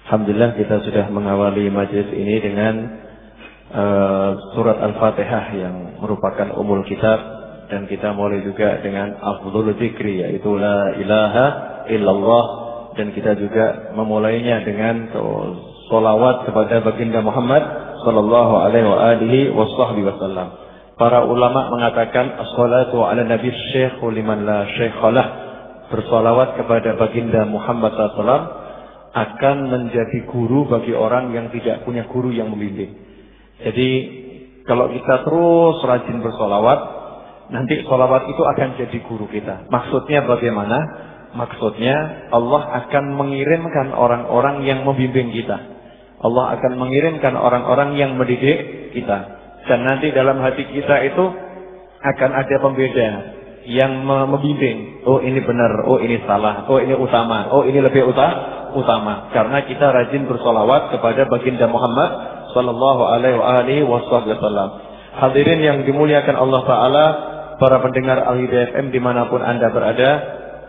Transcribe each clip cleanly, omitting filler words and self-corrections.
Alhamdulillah kita sudah mengawali majelis ini dengan surat Al-Fatihah yang merupakan umul kitab, dan kita mulai juga dengan afdhul dzikri yaitu la ilaha illallah, dan kita juga memulainya dengan sholawat kepada baginda Muhammad sallallahu alaihi wasallam. Para ulama mengatakan as-salatu ala nabi syekhu liman la syekhalah, bersolawat kepada baginda Muhammad sallallahu alaihi wasallam akan menjadi guru bagi orang yang tidak punya guru yang membimbing. Jadi kalau kita terus rajin bersolawat, nanti solawat itu akan jadi guru kita. Maksudnya bagaimana? Maksudnya Allah akan mengirimkan orang-orang yang membimbing kita. Allah akan mengirimkan orang-orang yang mendidik kita. Dan nanti dalam hati kita itu akan ada pembeda yang membimbing. Oh ini benar, oh ini salah, oh ini utama, oh ini lebih utama. Karena kita rajin bersolawat kepada baginda Muhammad sallallahu alaihi wasallam. Hadirin yang dimuliakan Allah Ta'ala, para pendengar Al-Hidayah FM dimanapun Anda berada,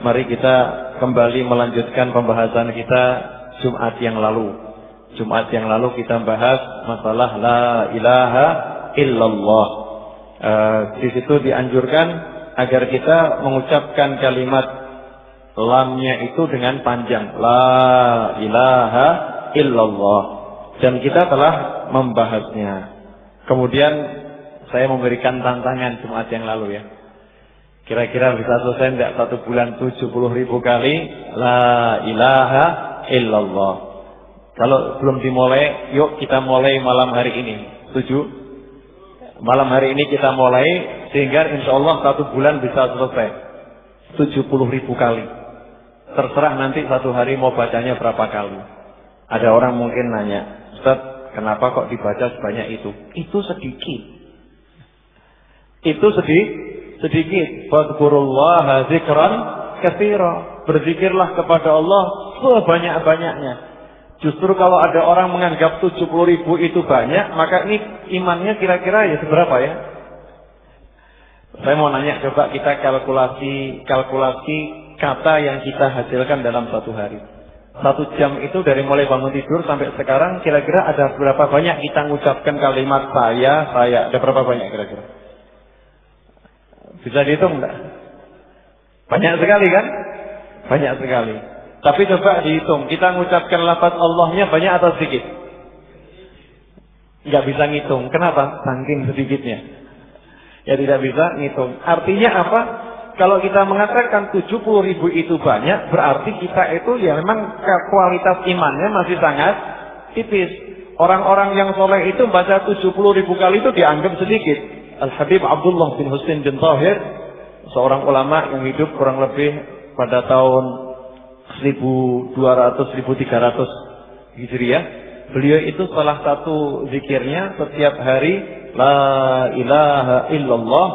mari kita kembali melanjutkan pembahasan kita Jumat yang lalu. Jumat yang lalu kita bahas masalah la ilaha illallah. Di situ dianjurkan agar kita mengucapkan kalimat lamnya itu dengan panjang, la ilaha illallah, dan kita telah membahasnya. Kemudian saya memberikan tantangan Jumat yang lalu ya, kira-kira bisa selesai tidak 1 bulan 70.000 kali la ilaha illallah. Kalau belum dimulai, yuk kita mulai malam hari ini. Setuju? Malam hari ini kita mulai, sehingga insya Allah 1 bulan bisa selesai 70.000 kali. Terserah nanti 1 hari mau bacanya berapa kali. Ada orang mungkin nanya, Ustaz, kenapa kok dibaca sebanyak itu? Itu sedikit. Itu sedikit. Fadhkurullaha dzikran katsira. Berzikirlah kepada Allah sebanyak-banyaknya. Justru kalau ada orang menganggap 70.000 itu banyak, maka ini imannya kira-kira ya seberapa ya? Saya mau nanya, coba kita kalkulasi kata yang kita hasilkan dalam 1 hari. 1 jam itu dari mulai bangun tidur sampai sekarang, kira-kira ada berapa banyak kita mengucapkan kalimat saya? Ada berapa banyak kira-kira? Bisa dihitung enggak? Banyak sekali kan? Banyak sekali. Tapi coba dihitung, kita mengucapkan lafaz Allahnya banyak atau sedikit? Nggak bisa ngitung. Kenapa? Saking sedikitnya. Ya tidak bisa ngitung. Artinya apa? Kalau kita mengatakan 70.000 itu banyak, berarti kita itu ya memang kualitas imannya masih sangat tipis. Orang-orang yang soleh itu baca 70.000 kali itu dianggap sedikit. Al-Habib Abdullah bin Husain bin Tahir, seorang ulama yang hidup kurang lebih pada tahun 1200-1300 Hijriah. Beliau itu salah satu zikirnya setiap hari la ilaha illallah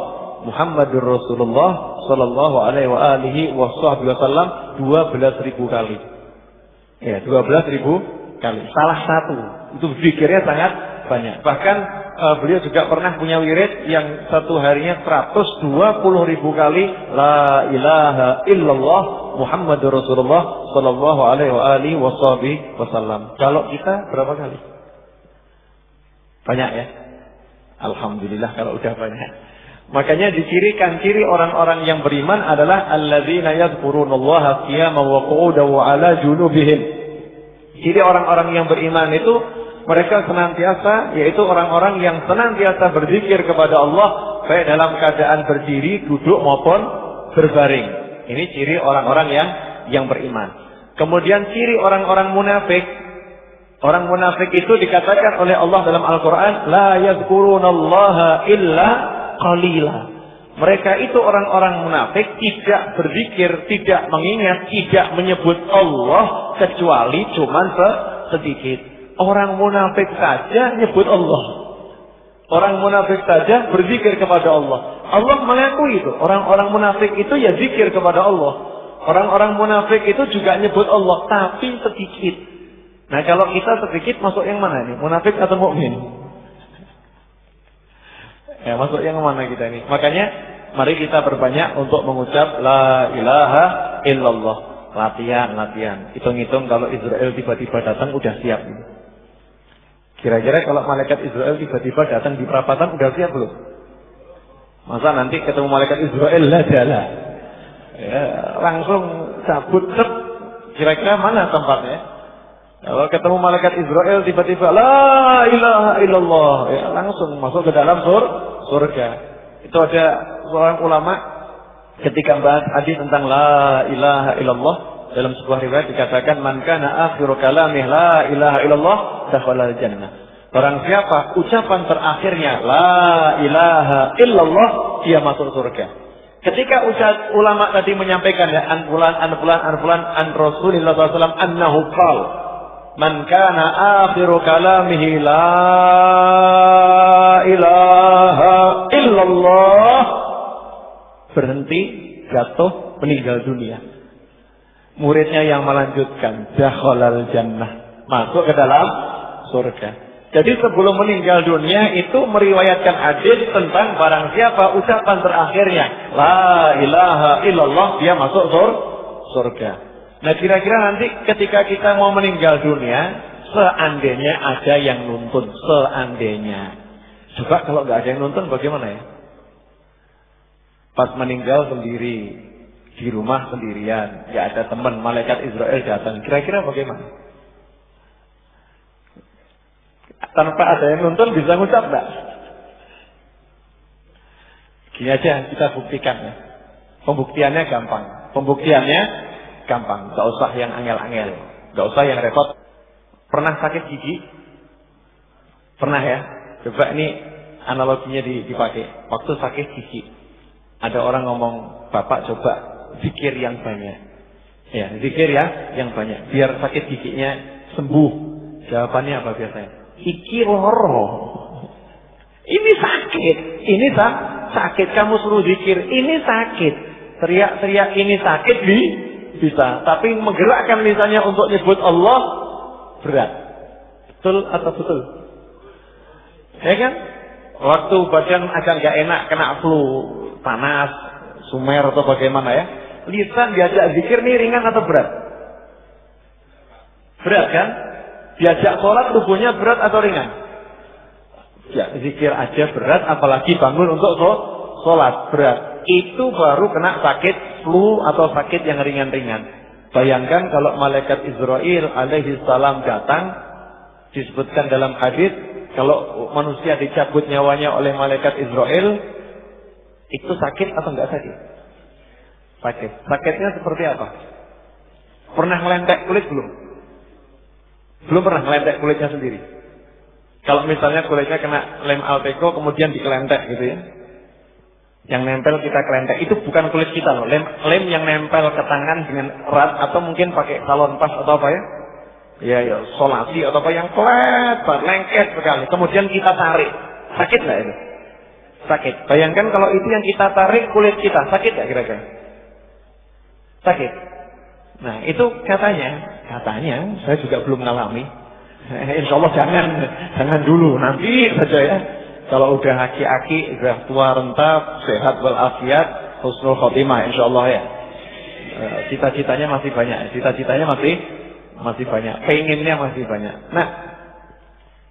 Muhammadur Rasulullah sallallahu alaihi wasallam 12.000 kali. Ya, 12.000 kali. Salah satu. Itu zikirnya sangat banyak. Bahkan beliau juga pernah punya wirid yang 1 harinya 120.000 kali la ilaha illallah Muhammadur Rasulullah sallallahu alaihi wasallam. Kalau kita berapa kali? Banyak ya? Alhamdulillah kalau udah banyak. Makanya dicirikan ciri orang-orang yang beriman adalah alladzina yadhkurunallaha qiyaman wa qu'udan wa 'ala junubihim. Ciri orang-orang yang beriman itu mereka senantiasa, yaitu orang-orang yang senantiasa berzikir kepada Allah baik dalam keadaan berdiri, duduk maupun berbaring. Ini ciri orang-orang yang beriman. Kemudian ciri orang-orang munafik. Orang munafik itu dikatakan oleh Allah dalam Al-Quran, la yadhkurunallaha illa qalila. Mereka itu orang-orang munafik tidak berzikir, tidak mengingat, tidak menyebut Allah kecuali cuman sedikit. Orang munafik saja nyebut Allah. Orang munafik saja berzikir kepada Allah. Allah mengakui itu. Orang-orang munafik itu ya zikir kepada Allah. Orang-orang munafik itu juga nyebut Allah, tapi sedikit. Nah kalau kita sedikit masuk yang mana nih? Munafik atau mukmin? Ya masuk yang mana kita ini? Makanya mari kita berbanyak untuk mengucap la ilaha illallah. latihan. Hitung-hitung kalau Israel tiba-tiba datang udah siap. Kira-kira kalau malaikat Israel tiba-tiba datang di perapatan udah siap belum? Masa nanti ketemu malaikat Israel lah jalan. Ya, langsung cabut cep. Kira-kira mana tempatnya? Kalau ketemu malaikat Israel tiba-tiba la ilaha illallah, ya langsung masuk ke dalam surga. Itu ada seorang ulama ketika bahas hadis tentang la ilaha illallah, dalam sebuah riwayat dikatakan man kana akhiru kalamih la ilaha illallah dakhala jannah. Barang siapa ucapan terakhirnya la ilaha illallah, dia masuk surga. Ketika ulama tadi menyampaikan ya an Rasulullah SAW annahu qala man kana akhiru kalamihi la ilaha illallah, berhenti, jatuh, meninggal dunia. Muridnya yang melanjutkan dakhalal jannah, masuk ke dalam surga. Jadi sebelum meninggal dunia itu meriwayatkan hadis tentang barang siapa ucapan terakhirnya la ilaha illallah, dia masuk surga. Nah kira-kira nanti ketika kita mau meninggal dunia, seandainya ada yang nuntun, seandainya. Coba kalau nggak ada yang nuntun bagaimana ya? Pas meninggal sendiri, di rumah sendirian, nggak ada teman, malaikat Israel datang. Kira-kira bagaimana? Tanpa ada yang nuntun bisa ngucap nggak? Gini aja kita buktikan ya. Pembuktiannya gampang. Gak usah yang angel-angel, gak usah yang repot. Pernah sakit gigi? Pernah ya? Coba ini analoginya dipakai. Waktu sakit gigi, ada orang ngomong, Bapak coba zikir yang banyak. Ya, zikir ya yang banyak, biar sakit giginya sembuh. Jawabannya apa biasanya? Iki loro. Ini sakit. Ini sakit. Kamu suruh zikir. Ini sakit. Teriak-teriak ini sakit bisa. Tapi menggerakkan lisannya untuk nyebut Allah berat. Betul atau betul? Ya kan? Waktu badan agak nggak enak, kena flu, panas, sumer atau bagaimana ya? Lisan diajak zikir nih ringan atau berat? Berat kan? Diajak sholat tubuhnya berat atau ringan? Ya, zikir aja berat, apalagi bangun untuk sholat berat. Itu baru kena sakit flu atau sakit yang ringan-ringan. Bayangkan kalau malaikat Israel alaihi salam datang, disebutkan dalam hadis, kalau manusia dicabut nyawanya oleh malaikat Israel, itu sakit atau enggak sakit? Sakit. Sakitnya seperti apa? Pernah ngelentek kulit belum? Belum pernah ngelentek kulitnya sendiri. Kalau misalnya kulitnya kena lem Alteco kemudian dikelentek gitu ya. Yang nempel kita kelentek, itu bukan kulit kita loh. Lem yang nempel ke tangan dengan erat atau mungkin pakai salon pas atau apa ya. Ya, solasi atau apa yang lengket sekali. Kemudian kita tarik. Sakit nggak itu? Sakit. Bayangkan kalau itu yang kita tarik kulit kita, sakit nggak kira-kira? Sakit. Nah itu katanya saya juga belum mengalami. Insya Allah jangan dulu, nanti saja ya. Kalau udah aki-aki, udah tua renta, sehat walafiat, husnul khotimah, insya Allah ya. Cita-citanya masih banyak, masih banyak, pengennya masih banyak. Nah,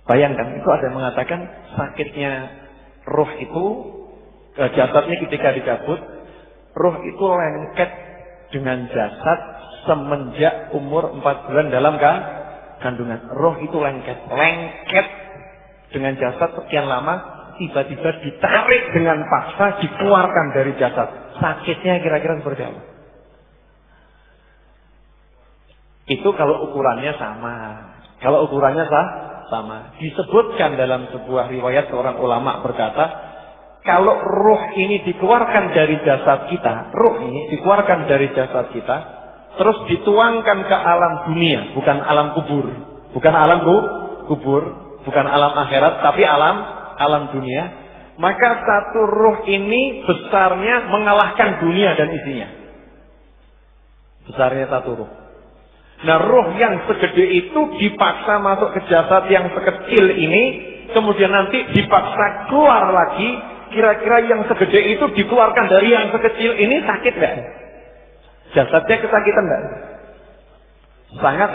bayangkan itu ada yang mengatakan sakitnya roh itu, jasadnya ketika dicabut, roh itu lengket dengan jasad semenjak umur 4 bulan dalam kandungan. Roh itu lengket dengan jasad sekian lama, tiba-tiba ditarik dengan paksa, dikeluarkan dari jasad. Sakitnya kira-kira seperti apa? Itu kalau ukurannya sama. Kalau ukurannya sama. Disebutkan dalam sebuah riwayat seorang ulama berkata, kalau roh ini dikeluarkan dari jasad kita, terus dituangkan ke alam dunia, bukan alam kubur, bukan alam akhirat, tapi alam dunia. Maka satu ruh ini besarnya mengalahkan dunia dan isinya. Besarnya satu ruh. Nah, ruh yang segede itu dipaksa masuk ke jasad yang sekecil ini, kemudian nanti dipaksa keluar lagi. Kira-kira yang segede itu dikeluarkan dari yang sekecil ini sakit nggak? Jasadnya kesakitan nggak? Sangat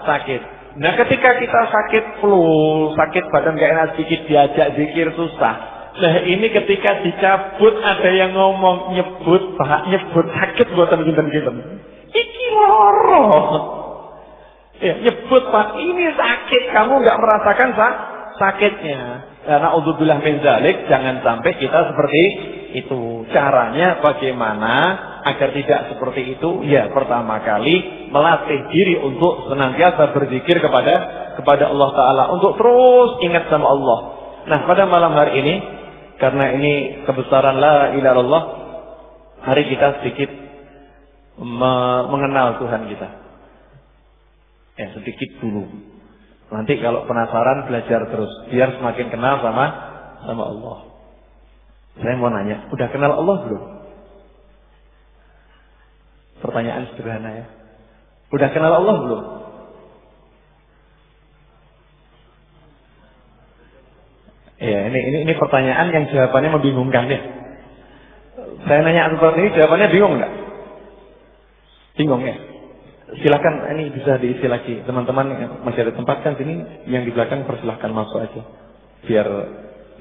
sakit. Nah ketika kita sakit flu, sakit badan gak enak sedikit, diajak zikir susah. Nah ini ketika dicabut ada yang ngomong nyebut sakit buatan gitu. Iki loro. Ya, nyebut Pak, ini sakit, kamu nggak merasakan sakitnya. Karena naudzubillah min dzalik, jangan sampai kita seperti itu. Caranya bagaimana agar tidak seperti itu? Ya, pertama kali melatih diri untuk senantiasa berzikir kepada Allah Ta'ala, untuk terus ingat sama Allah. Nah, pada malam hari ini, karena ini kebesaran la ilaha illallah, mari kita sedikit mengenal Tuhan kita. Ya, sedikit dulu. Nanti kalau penasaran belajar terus, biar semakin kenal sama Allah. Saya mau nanya, udah kenal Allah belum? Pertanyaan sederhana ya. Udah kenal Allah belum? Ya, ini pertanyaan yang jawabannya membingungkan ya. Saya nanya seperti ini, jawabannya bingung nggak? Bingung ya? Silakan, ini bisa diisi lagi. Teman-teman yang masih ada tempat kan sini, yang di belakang persilahkan masuk aja. Biar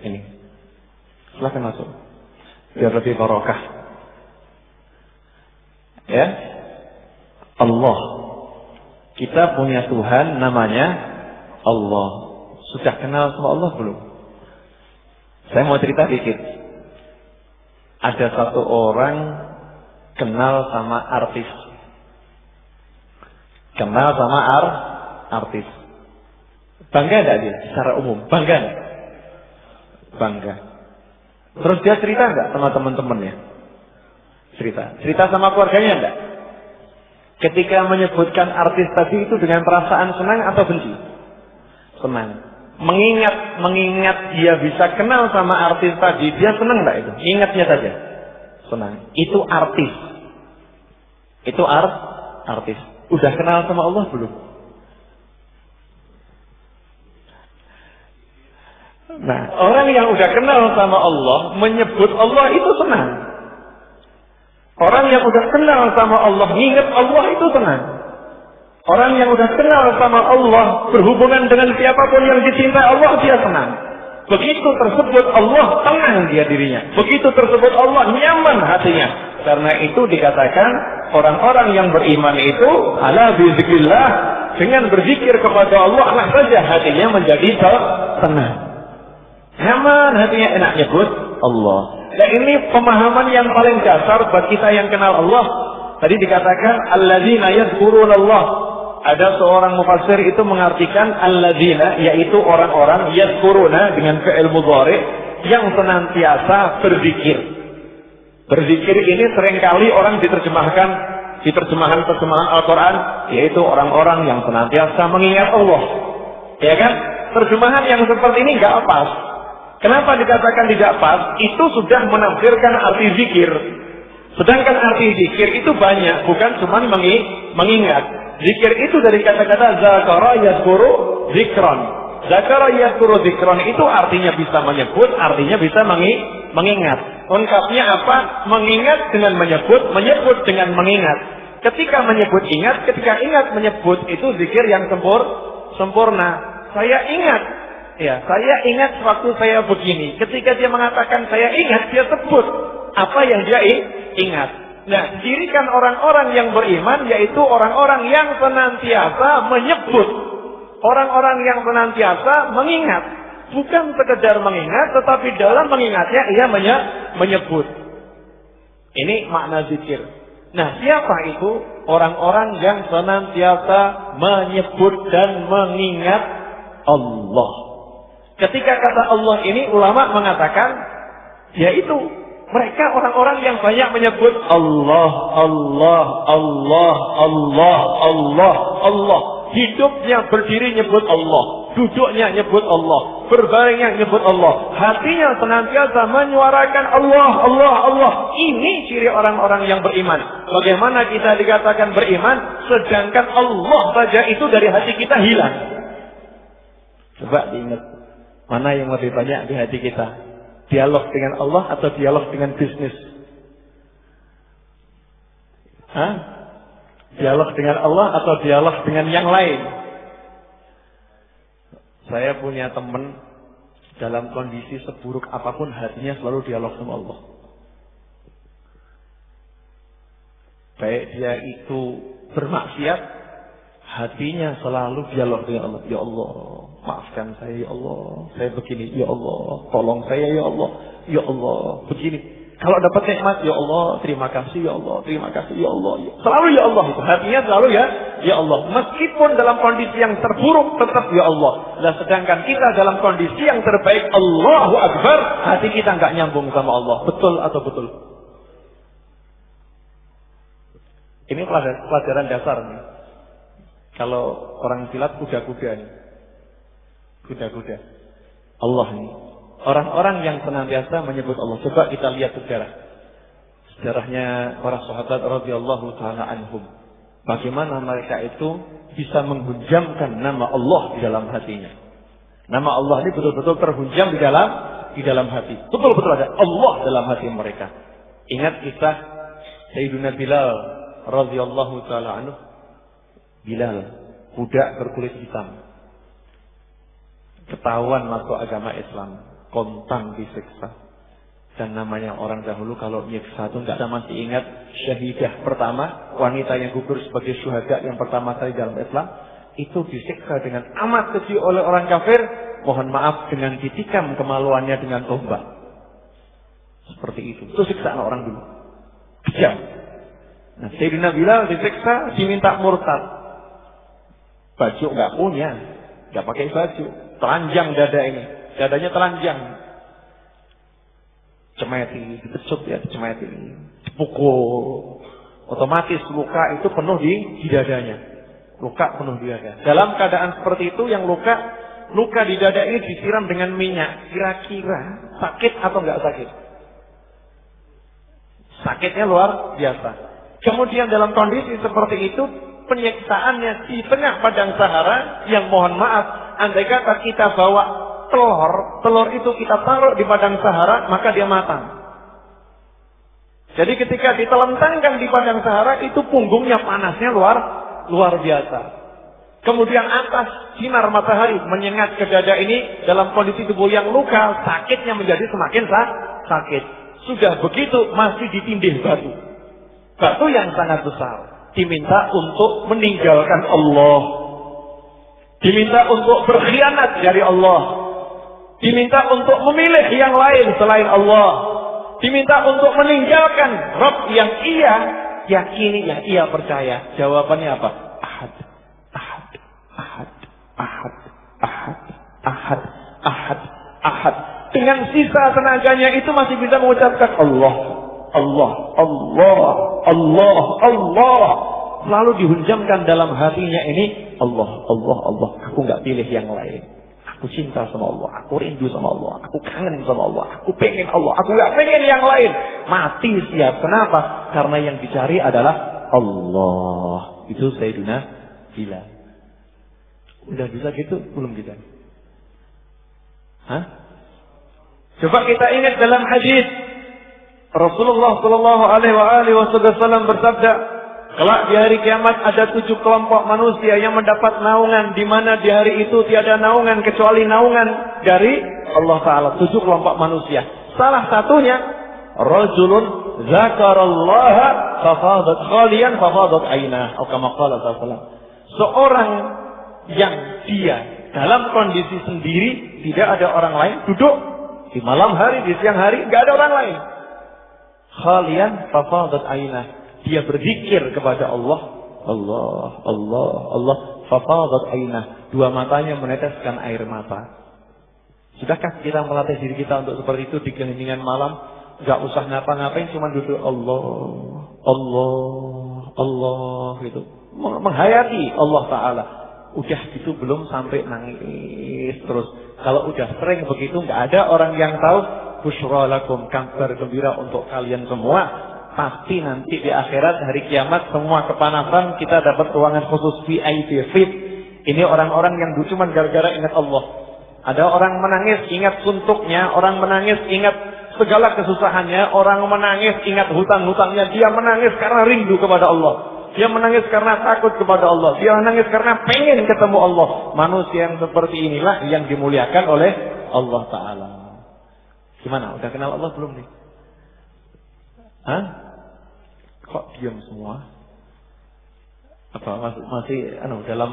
ini. Silakan masuk. Biar lebih barokah. Ya. Allah. Kita punya Tuhan namanya Allah. Sudah kenal sama Allah belum? Saya mau cerita dikit. Ada satu orang kenal sama artis. Kenal sama artis. Bangga enggak dia secara umum? Bangga enggak? Bangga. Terus dia cerita enggak sama teman-temannya? Cerita sama keluarganya enggak? Ketika menyebutkan artis tadi itu dengan perasaan senang atau benci? Senang. Mengingat dia bisa kenal sama artis tadi, dia senang enggak itu? Ingatnya saja. Senang. Itu artis. Itu artis. Udah kenal sama Allah belum? Nah, orang yang udah kenal sama Allah, menyebut Allah itu senang. Orang yang udah kenal sama Allah, ingat Allah itu senang. Orang yang udah kenal sama Allah, berhubungan dengan siapapun yang dicintai Allah, dia senang. Begitu tersebut Allah, tenang dia dirinya. Begitu tersebut Allah, nyaman hatinya. Karena itu dikatakan orang-orang yang beriman itu ala bizikrillah, dengan berzikir kepada Allah lah saja hatinya menjadi tenang. Nyaman hatinya, enak nyebut Allah. Dan ini pemahaman yang paling dasar buat kita yang kenal Allah. Tadi dikatakan alladzina yadhkurunallah. Ada seorang mufassir itu mengartikan alladzina, yaitu orang-orang yadhkuruna dengan fi'il mudhari yang senantiasa berzikir. Berzikir ini seringkali orang diterjemahkan di terjemahan Al-Quran, yaitu orang-orang yang senantiasa mengingat Allah. Ya kan? Terjemahan yang seperti ini nggak pas. Kenapa dikatakan tidak pas? Itu sudah menafsirkan arti zikir. Sedangkan arti zikir itu banyak, bukan cuma mengingat. Zikir itu dari kata-kata zakara yadhkuru zikron. Zakara yadhkuru zikron itu artinya bisa menyebut, artinya bisa mengingat. Lengkapnya apa? Mengingat dengan menyebut dengan mengingat. Ketika menyebut ingat, ketika ingat menyebut, itu zikir yang sempurna. Saya ingat, ya, saya ingat waktu saya begini. Ketika dia mengatakan saya ingat, dia sebut apa yang dia ingat. Nah, dirikan orang-orang yang beriman, yaitu orang-orang yang senantiasa menyebut, orang-orang yang senantiasa mengingat. Bukan sekedar mengingat, tetapi dalam mengingatnya ia menyebut. Ini makna zikir. Nah, siapa itu? Orang-orang yang senantiasa menyebut dan mengingat Allah. Ketika kata Allah ini, ulama mengatakan, yaitu mereka orang-orang yang banyak menyebut Allah, Allah, Allah, Allah, Allah, Allah. Hidupnya berdiri nyebut Allah, duduknya nyebut Allah, berbaringnya nyebut Allah, hatinya senantiasa menyuarakan Allah, Allah, Allah. Ini ciri orang-orang yang beriman. Bagaimana kita dikatakan beriman, sedangkan Allah saja itu dari hati kita hilang? Coba diingat, mana yang lebih banyak di hati kita? Dialog dengan Allah atau dialog dengan bisnis? Dialog dengan Allah atau dialog dengan yang lain? Saya punya teman dalam kondisi seburuk apapun hatinya selalu dialog sama Allah. Baik dia itu bermaksiat, hatinya selalu dialog dengan Allah. Ya Allah, maafkan saya ya Allah, saya begini ya Allah, tolong saya ya Allah, ya Allah, begini. Kalau dapat nikmat, ya Allah, terima kasih ya Allah, terima kasih ya Allah. Selalu ya Allah, itu hatinya selalu ya Allah. Meskipun dalam kondisi yang terburuk tetap ya Allah. Nah, sedangkan kita dalam kondisi yang terbaik, Allahu Akbar, hati kita nggak nyambung sama Allah. Betul atau betul? Ini pelajaran dasar nih. Kalau orang silat kuda-kuda nih. Kuda-kuda. Allah nih. Orang-orang yang senantiasa menyebut Allah. Coba kita lihat sejarah. Sejarahnya para sahabat radhiyallahu taala anhum. Bagaimana mereka itu bisa menghunjamkan nama Allah di dalam hatinya. Nama Allah ini betul-betul terhunjam di dalam hati. Betul-betul ada Allah dalam hati mereka. Ingat kisah Sayyidina Bilal radhiyallahu taala anhu. Bilal, budak berkulit hitam. Ketahuan masuk agama Islam. Kontan disiksa. Dan namanya orang dahulu kalau nyiksa itu nggak ada, masih ingat syahidah pertama, wanita yang gugur sebagai syuhada yang pertama kali dalam Islam, itu disiksa dengan amat keji oleh orang kafir, mohon maaf dengan ditikam kemaluannya dengan tombak. Seperti itu siksaan orang dulu. Kejam. Nah, Sayyidina Bilal disiksa, diminta murtad. Baju nggak punya, nggak pakai baju, telanjang dada ini. Dadanya telanjang, cemeti, dipecut ya, cemeti, dipukul, otomatis luka itu penuh di dadanya, luka penuh di dada. Dalam keadaan seperti itu, yang luka di dada ini disiram dengan minyak, kira-kira sakit atau nggak sakit? Sakitnya luar biasa. Kemudian dalam kondisi seperti itu, penyiksaannya di tengah padang Sahara, yang mohon maaf, andai kata kita bawa telur itu kita taruh di padang Sahara, maka dia matang. Jadi ketika ditelentangkan di padang Sahara, itu punggungnya panasnya luar biasa. Kemudian atas sinar matahari menyengat ke dada ini, dalam kondisi tubuh yang luka, sakitnya menjadi semakin sakit. Sudah begitu masih ditindih batu. Batu yang sangat besar. Diminta untuk meninggalkan Allah. Diminta untuk berkhianat dari Allah. Diminta untuk memilih yang lain selain Allah. Diminta untuk meninggalkan Rabb yang ia yakini, yang ia percaya. Jawabannya apa? Ahad, ahad, ahad, ahad, ahad, ahad, ahad, ahad. Dengan sisa tenaganya itu masih bisa mengucapkan Allah, Allah, Allah, Allah, Allah. Selalu dihunjamkan dalam hatinya ini Allah, Allah, Allah. Aku nggak pilih yang lain. Aku cinta sama Allah, aku rindu sama Allah, aku kangen sama Allah, aku pengen Allah, aku gak pengen yang lain. Mati siap. Kenapa? Karena yang dicari adalah Allah. Itu Sayyidina Bilal. Udah bisa gitu? Belum kita? Hah? Coba kita ingat dalam hadis Rasulullah Shallallahu Alaihi Wasallam bersabda, kelak di hari kiamat ada 7 kelompok manusia yang mendapat naungan, di mana di hari itu tiada naungan kecuali naungan dari Allah Ta'ala. 7 kelompok manusia. Salah satunya, rajulun zakarallaha fafadat khalian fafadat ainah. Atau kama qala sallallahu. Seorang yang dia dalam kondisi sendiri, tidak ada orang lain, duduk di malam hari, di siang hari, nggak ada orang lain. Khalian fafadat ainah. Dia berzikir kepada Allah, Allah, Allah, Allah. Fafadat ainah. 2 matanya meneteskan air mata. Sudahkah kita melatih diri kita untuk seperti itu di keheningan malam? Gak usah ngapa-ngapain, cuma duduk Allah, Allah, Allah gitu. Menghayati Allah Ta'ala. Udah gitu belum sampai nangis terus. Kalau udah sering begitu, gak ada orang yang tahu. Busyra lakum, kabar gembira untuk kalian semua. Pasti nanti di akhirat hari kiamat semua kepanasan, kita dapat ruangan khusus VIP. Ini orang-orang yang cuma gara-gara ingat Allah. Ada orang menangis ingat suntuknya, orang menangis ingat segala kesusahannya, orang menangis ingat hutang-hutangnya, dia menangis karena rindu kepada Allah. Dia menangis karena takut kepada Allah. Dia menangis karena pengen ketemu Allah. Manusia yang seperti inilah yang dimuliakan oleh Allah Ta'ala. Gimana? Udah kenal Allah belum nih? Hah? Kok diam semua? Apa masih dalam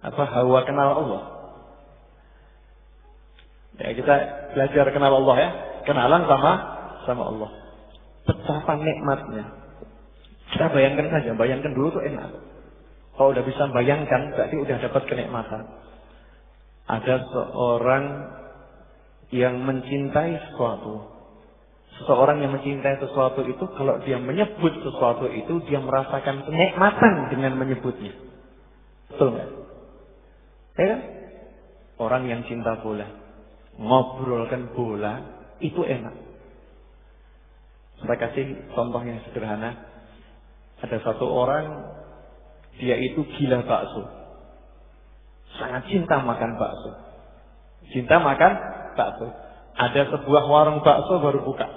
hawa kenal Allah? Ya, kita belajar kenal Allah ya. Kenalan sama Allah. Betapa nikmatnya. Kita bayangkan saja, bayangkan dulu tuh enak. Kalau udah bisa bayangkan, berarti udah dapat kenikmatan. Ada seorang yang mencintai sesuatu. Seseorang yang mencintai sesuatu itu, kalau dia menyebut sesuatu itu, dia merasakan kenikmatan dengan menyebutnya. Betul nggak? Ya kan? Orang yang cinta bola, ngobrolkan bola, itu enak. Saya kasih contoh yang sederhana. Ada satu orang, dia itu gila bakso. Sangat cinta makan bakso. Cinta makan bakso. Ada sebuah warung bakso baru buka.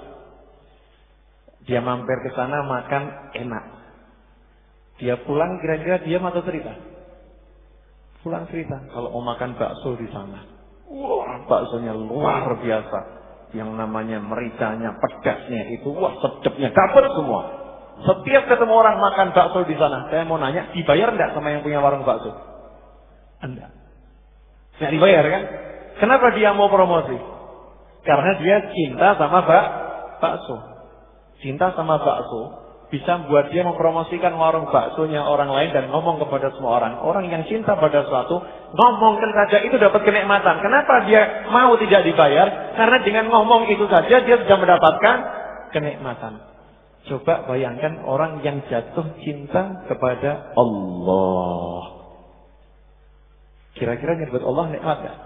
Dia mampir ke sana makan enak. Dia pulang kira-kira diam atau cerita? Pulang cerita. Kalau mau makan bakso di sana, wah baksonya luar biasa. Yang namanya mericanya, pedasnya itu, wah sedapnya, dapat semua. Setiap ketemu orang makan bakso di sana, saya mau nanya, dibayar enggak sama yang punya warung bakso? Enggak. Enggak dibayar kan? Kenapa dia mau promosi? Karena dia cinta sama bakso. Cinta sama bakso bisa membuat dia mempromosikan warung baksonya orang lain dan ngomong kepada semua orang. Orang yang cinta pada sesuatu, ngomongkan saja itu dapat kenikmatan. Kenapa dia mau tidak dibayar? Karena dengan ngomong itu saja dia sudah mendapatkan kenikmatan. Coba bayangkan orang yang jatuh cinta kepada Allah. Kira-kira nyebut Allah nikmat gak?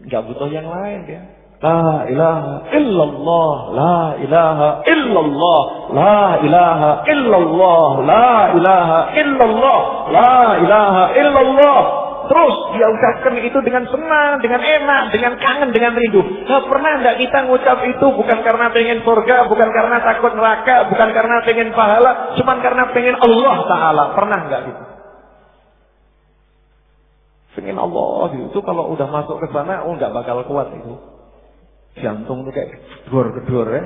Gak butuh yang lain dia. La ilaha illallah, la ilaha illallah, la ilaha illallah, la ilaha illallah, la ilaha illallah. Terus dia ucapkan itu dengan senang, dengan enak, dengan kangen, dengan rindu. Nah, pernah enggak kita ngucap itu bukan karena pengen surga, bukan karena takut neraka, bukan karena pengen pahala, cuma karena pengen Allah Ta'ala. Pernah enggak gitu? Pengen Allah itu kalau udah masuk ke sana, enggak bakal kuat itu. Jantung itu kayak gedor-gedor ya.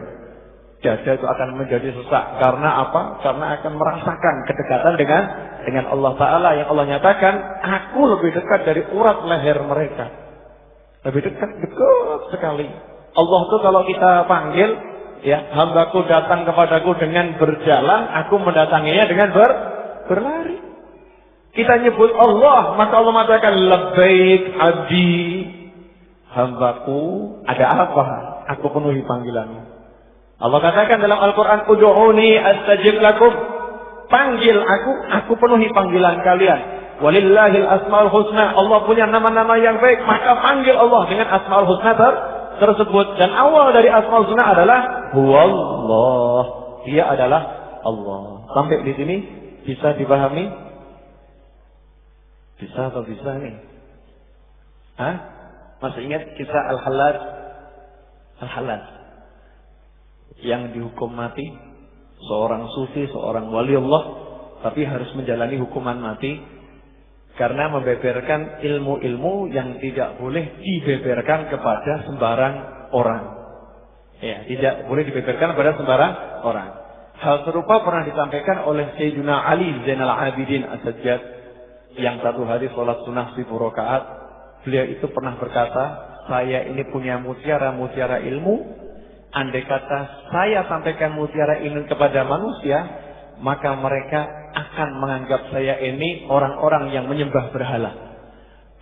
Dada itu akan menjadi sesak. Karena apa? Karena akan merasakan kedekatan dengan Allah Ta'ala. Yang Allah nyatakan, aku lebih dekat dari urat leher mereka. Lebih dekat sekali. Allah itu kalau kita panggil, ya, hambaku datang kepadaku dengan berjalan, aku mendatanginya dengan berlari. Kita nyebut Allah, maka Allah mengatakan, labbaik abdi. Hambaku, ada apa? Aku penuhi panggilanmu. Allah katakan dalam Al-Quran, Udu'uni astajib lakum. Panggil aku penuhi panggilan kalian. Walillahil asma'ul husna. Allah punya nama-nama yang baik, maka panggil Allah dengan asma'ul husna tersebut. Dan awal dari asma'ul husna adalah Huwallah. Dia adalah Allah. Sampai di sini bisa dipahami? Bisa atau bisa nih? Hah? Masih ingat kisah Al-Hallaj? Al-Hallaj yang dihukum mati, seorang sufi, seorang wali Allah, tapi harus menjalani hukuman mati karena membeberkan ilmu-ilmu yang tidak boleh dibeberkan kepada sembarang orang. Ya, tidak boleh dibeberkan kepada sembarang orang. Hal serupa pernah disampaikan oleh Sayyidina Ali Zainal Abidin As-Sajjad yang satu hari sholat sunnah 1000 rakaat. Beliau itu pernah berkata, saya ini punya mutiara-mutiara ilmu. Andai kata saya sampaikan mutiara ini kepada manusia, maka mereka akan menganggap saya ini orang-orang yang menyembah berhala.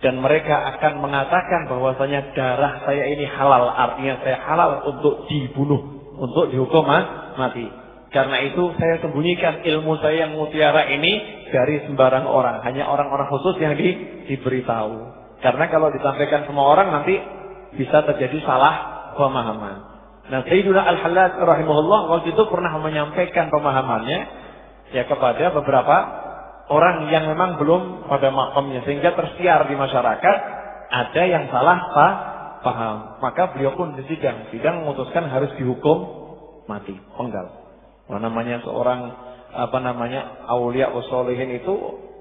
Dan mereka akan mengatakan bahwasanya darah saya ini halal. Artinya saya halal untuk dibunuh, untuk dihukum mati. Karena itu saya sembunyikan ilmu saya yang mutiara ini dari sembarang orang. Hanya orang-orang khusus yang diberitahu. Karena kalau disampaikan semua orang nanti bisa terjadi salah pemahaman. Nah, Sayyidina Al-Hallaj rahimahullah waktu itu pernah menyampaikan pemahamannya ya kepada beberapa orang yang memang belum pada makamnya sehingga tersiar di masyarakat ada yang salah paham. Maka beliau pun sidang memutuskan harus dihukum mati, penggal. Namanya seorang aulia usholihin itu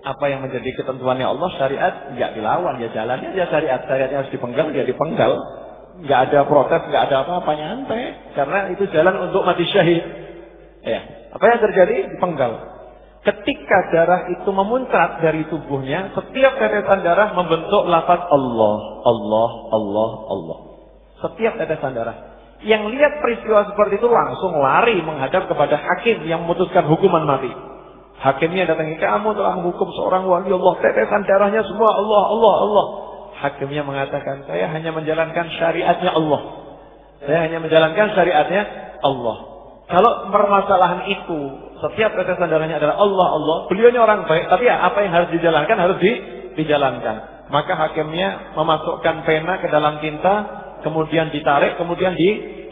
apa yang menjadi ketentuannya Allah, syariat nggak dilawan, ya jalannya ya syariatnya harus dipenggal, ya dipenggal, nggak ada protes, nggak ada apa-apa, nyantai, karena itu jalan untuk mati syahid. Ya, apa yang terjadi? Dipenggal. Ketika darah itu memuncrat dari tubuhnya, setiap tetesan darah membentuk lafaz Allah, Allah, Allah, Allah. Setiap tetesan darah. Yang lihat peristiwa seperti itu langsung lari menghadap kepada hakim yang memutuskan hukuman mati. Hakimnya datangi, kamu telah menghukum seorang wali Allah, tetesan darahnya semua Allah, Allah, Allah. Hakimnya mengatakan, saya hanya menjalankan syariatnya Allah. Saya hanya menjalankan syariatnya Allah. Kalau permasalahan itu, setiap tetesan darahnya adalah Allah, Allah. Beliaunya orang baik, tapi ya, apa yang harus dijalankan harus dijalankan. Maka hakimnya memasukkan pena ke dalam tinta, kemudian ditarik, kemudian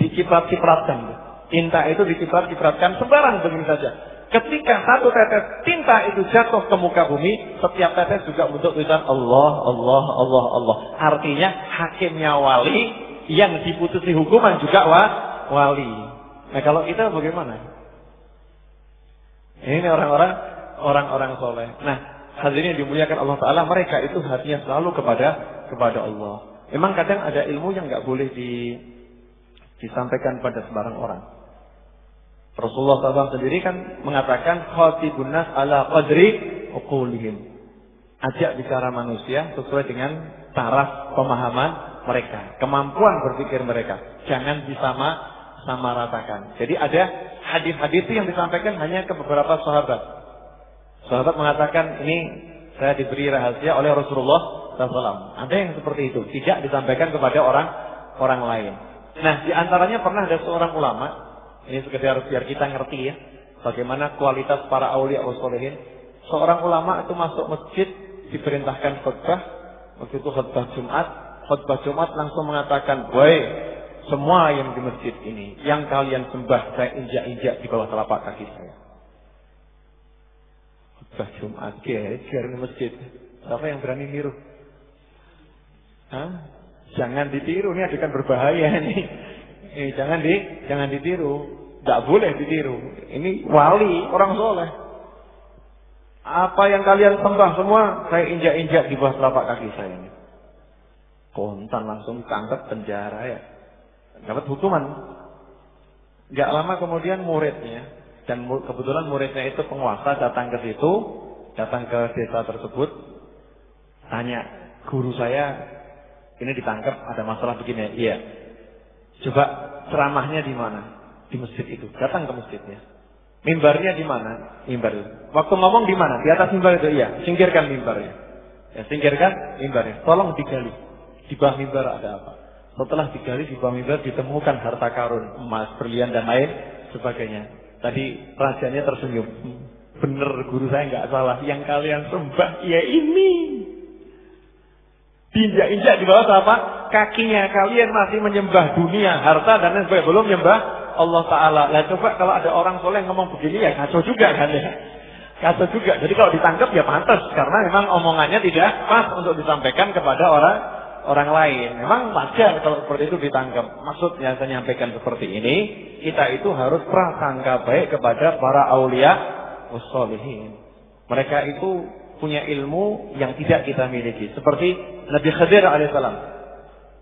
diciprat-cipratkan. Tinta itu diciprat-cipratkan sembarang begini saja. Ketika satu tetes tinta itu jatuh ke muka bumi, setiap tetes juga bentuk tulisan Allah, Allah, Allah, Allah. Artinya hakimnya wali, yang diputusi hukuman juga wali. Nah kalau kita bagaimana? Ini orang-orang soleh. Nah hadirin yang dimuliakan Allah Taala, mereka itu hatinya selalu kepada Allah. Memang kadang ada ilmu yang nggak boleh disampaikan pada sembarang orang. Rasulullah SAW sendiri kan mengatakan khatibun nas ala qadri uqulihim. Ajak bicara manusia sesuai dengan taraf pemahaman mereka, kemampuan berpikir mereka. Jangan disamaratakan. Jadi ada hadis-hadis yang disampaikan hanya ke beberapa sahabat. Sahabat mengatakan, ini saya diberi rahasia oleh Rasulullah SAW. Ada yang seperti itu, tidak disampaikan kepada orang lain. Nah, di antaranya pernah ada seorang ulama. Ini sekedar biar kita ngerti ya, bagaimana kualitas para aulia wassolihin. Seorang ulama itu masuk masjid, diperintahkan khutbah. Waktu itu khutbah Jumat langsung mengatakan, wahai semua yang di masjid ini, yang kalian sembah saya injak-injak di bawah telapak kaki saya. Khutbah Jumat, geger di masjid. Siapa yang berani niru? Jangan ditiru, ini adegan berbahaya nih. Jangan ditiru. Tidak boleh ditiru. Ini wali, orang soleh. Apa yang kalian sembah semua, saya injak-injak di bawah telapak kaki saya ini. Kontan langsung ditangkap penjara ya. Dapat hukuman. Gak lama kemudian muridnya, dan kebetulan muridnya itu penguasa, datang ke situ, datang ke desa tersebut, tanya, guru saya ini ditangkap, ada masalah begini. Iya. Coba ceramahnya di mana? Di masjid itu. Datang ke masjidnya. Mimbarnya di mana? Mimbar itu. Waktu ngomong di mana? Di atas mimbar itu. Iya. Singkirkan mimbarnya. Ya, singkirkan mimbarnya. Tolong digali. Di bawah mimbar ada apa? Setelah digali di bawah mimbar ditemukan harta karun, emas, berlian dan lain sebagainya. Tadi rajanya tersenyum. Bener guru saya nggak salah. Yang kalian sembah ya ini. Diinjak-injak di bawah telapak kakinya. Kalian masih menyembah dunia, harta dan lain sebagainya, belum menyembah Allah Ta'ala. Nah coba kalau ada orang soleh ngomong begini ya kacau juga kan ya. Kacau juga. Jadi kalau ditangkap ya pantas, karena memang omongannya tidak pas untuk disampaikan kepada orang lain. Memang wajar kalau seperti itu ditangkap. Maksudnya saya menyampaikan seperti ini, kita itu harus prasangka baik kepada para aulia wassolihin. Mereka itu punya ilmu yang tidak kita miliki. Seperti Nabi Khidir alaihissalam.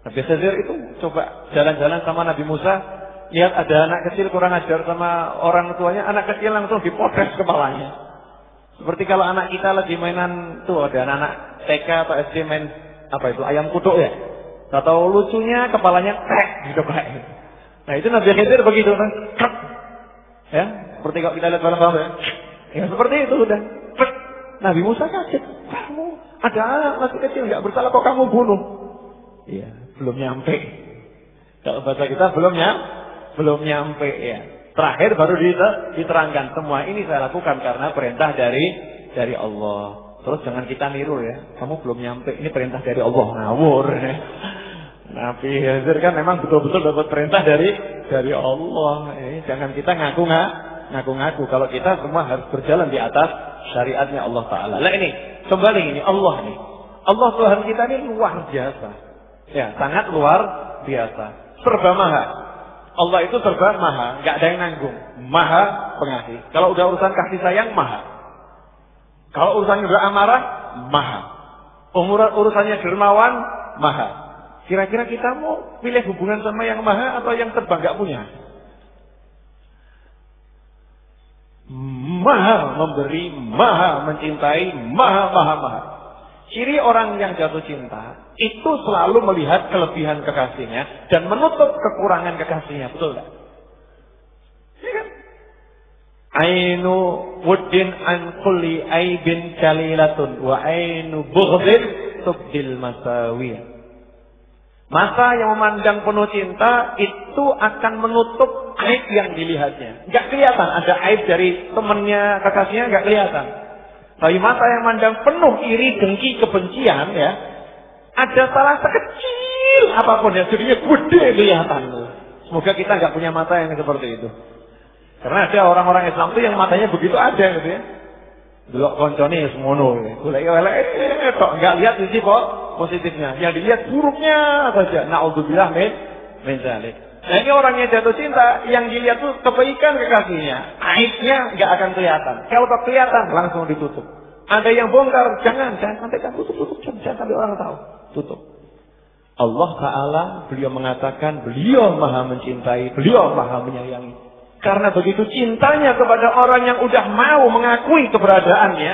Nabi Khidir itu coba jalan-jalan sama Nabi Musa, lihat ada anak kecil kurang ajar sama orang tuanya, anak kecil langsung dipotres kepalanya. Seperti kalau anak kita lagi mainan tuh, ada anak TK atau SD main apa itu, ayam kutuk ya. Atau lucunya kepalanya krek gitu kayak. Nah itu Nabi Khidir begitu kan. Ya, seperti kalau kita lihat film-film ya. Ya seperti itu sudah. Nabi Musa kaget, kamu ada anak masih kecil nggak bersalah kok kamu bunuh? Iya, belum nyampe. Kalau bahasa kita belum nyampe ya. Terakhir baru diterangkan, semua ini saya lakukan karena perintah dari Allah. Terus jangan kita niru ya, kamu belum nyampe, ini perintah dari Allah, ngawur. Ya. Nabi Khidir kan memang betul-betul dapat perintah dari Allah. Jangan kita ngaku-ngaku. Kalau kita semua harus berjalan di atas syariatnya Allah Ta'ala. Nah ini, kembali ini Allah nih. Allah Tuhan kita ini luar biasa. Ya, sangat luar biasa. Serba maha. Allah itu serba maha, nggak ada yang nanggung. Maha pengasih. Kalau udah urusan kasih sayang, maha. Kalau urusannya udah amarah, maha. Urusannya dermawan, maha. Kira-kira kita mau pilih hubungan sama yang maha atau yang serba nggak punya? Maha memberi, maha mencintai, maha. Ciri orang yang jatuh cinta itu selalu melihat kelebihan kekasihnya dan menutup kekurangan kekasihnya, betul nggak? Ya kan? Ainu wuddin an kulli aibin kalilatun wa ainu bughdin tubdil masawiyah. Mata yang memandang penuh cinta itu akan menutup aib yang dilihatnya. Nggak kelihatan ada aib dari temannya, kekasihnya, nggak kelihatan. Tapi mata yang memandang penuh iri, dengki, kebencian, ya, ada salah sekecil apapun ya, jadinya gede kelihatan. Semoga kita nggak punya mata yang seperti itu. Karena ada orang-orang Islam itu yang matanya begitu ada, gitu ya. Delok koncone semono, golek-golek tok enggak lihat sisi positifnya. Yang dilihat buruknya saja. Naudzubillah min dzalik. Nah, ini orang yang jatuh cinta, yang dilihat tuh kebaikan kekasihnya, aibnya enggak akan kelihatan. Kalau kelihatan langsung ditutup. Ada yang bongkar, jangan sampai tutup, jangan sampai orang tahu. Tutup. Allah Ta'ala, beliau mengatakan, beliau maha mencintai, beliau maha menyayangi. Karena begitu cintanya kepada orang yang udah mau mengakui keberadaannya,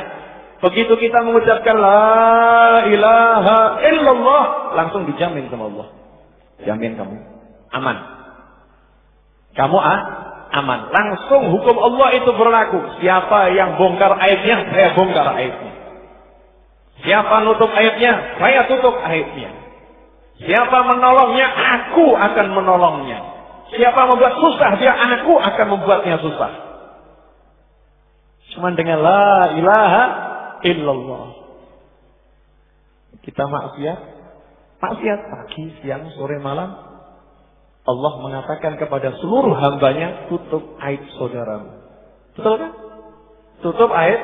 begitu kita mengucapkan la ilaha illallah, langsung dijamin sama Allah. Jamin kamu aman. Kamu aman. Langsung hukum Allah itu berlaku. Siapa yang bongkar aibnya, saya bongkar aibnya. Siapa nutup aibnya, saya tutup aibnya. Siapa menolongnya, aku akan menolongnya. Siapa membuat susah, dia aku akan membuatnya susah. Cuman dengan la ilaha illallah. Kita maksiat pagi, siang, sore, malam. Allah mengatakan kepada seluruh hambanya, tutup aib saudaramu. Betul kan? Tutup aib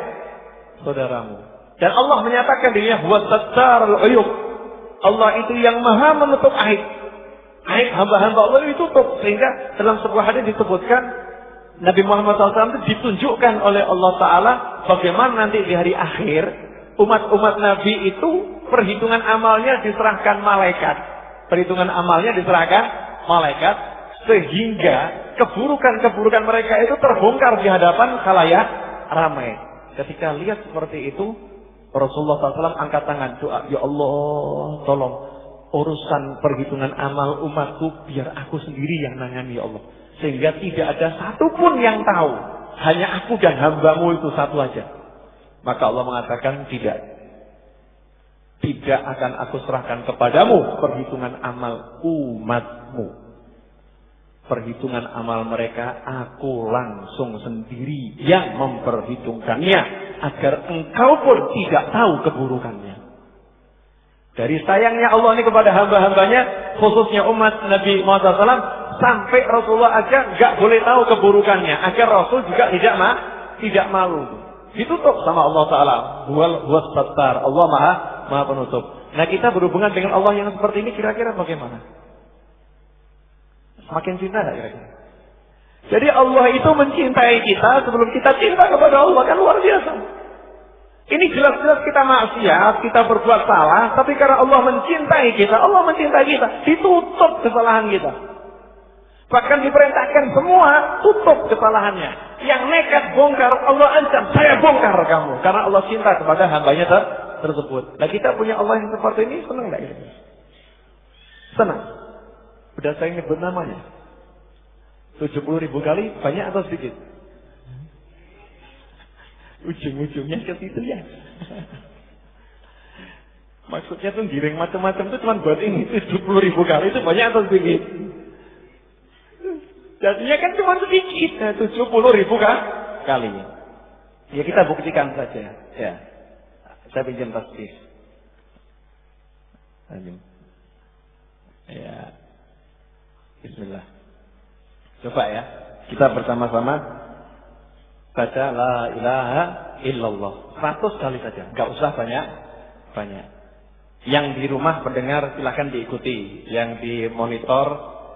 saudaramu. Dan Allah menyatakan dirinya huwa sattarul uyub. Allah itu yang maha menutup aib. Aib hamba-hamba Allah ditutup. Sehingga dalam sebuah hadis disebutkan Nabi Muhammad SAW itu ditunjukkan oleh Allah Ta'ala bagaimana nanti di hari akhir umat-umat Nabi itu perhitungan amalnya diserahkan malaikat. Perhitungan amalnya diserahkan malaikat sehingga keburukan-keburukan mereka itu terbongkar di hadapan khalayak ramai. Ketika lihat seperti itu, Rasulullah SAW angkat tangan doa, ya Allah tolong urusan perhitungan amal umatku biar aku sendiri yang nangani ya Allah. Sehingga tidak ada satupun yang tahu. Hanya aku dan hambamu itu satu aja. Maka Allah mengatakan tidak. Tidak akan aku serahkan kepadamu perhitungan amal umatmu. Perhitungan amal mereka aku langsung sendiri yang memperhitungkannya. Agar engkau pun tidak tahu keburukannya. Dari sayangnya Allah ini kepada hamba-hambanya, khususnya umat Nabi Muhammad SAW, sampai Rasulullah aja nggak boleh tahu keburukannya, agar Rasul juga tidak malu. Ditutup sama Allah Ta'ala. Huwas sattar. Allah maha penutup. Nah, kita berhubungan dengan Allah yang seperti ini kira-kira bagaimana? Semakin cinta nggak kira-kira? Jadi Allah itu mencintai kita sebelum kita cinta kepada Allah, kan luar biasa. Ini jelas-jelas kita maksiat, kita berbuat salah, tapi karena Allah mencintai kita, ditutup kesalahan kita. Bahkan diperintahkan semua tutup kesalahannya. Yang nekat bongkar, Allah ancam, saya bongkar kamu. Karena Allah cinta kepada hambanya tersebut. Nah, kita punya Allah yang seperti ini, senang nggak ini? Senang. Udah saya nyebut namanya. 70.000 kali, banyak atau sedikit? Ujung-ujungnya ke situ ya. Maksudnya tuh giring macam-macam itu cuma buat ini 70.000 kali itu banyak atau sedikit? Jadinya kan cuma sedikit, 70.000 kali. Ya kita buktikan saja. Ya, saya pinjam tasbih. Ya, Bismillah. Coba ya, kita bersama-sama baca la ilaha illallah 100 kali saja, nggak usah banyak. Yang di rumah pendengar silakan diikuti, yang di monitor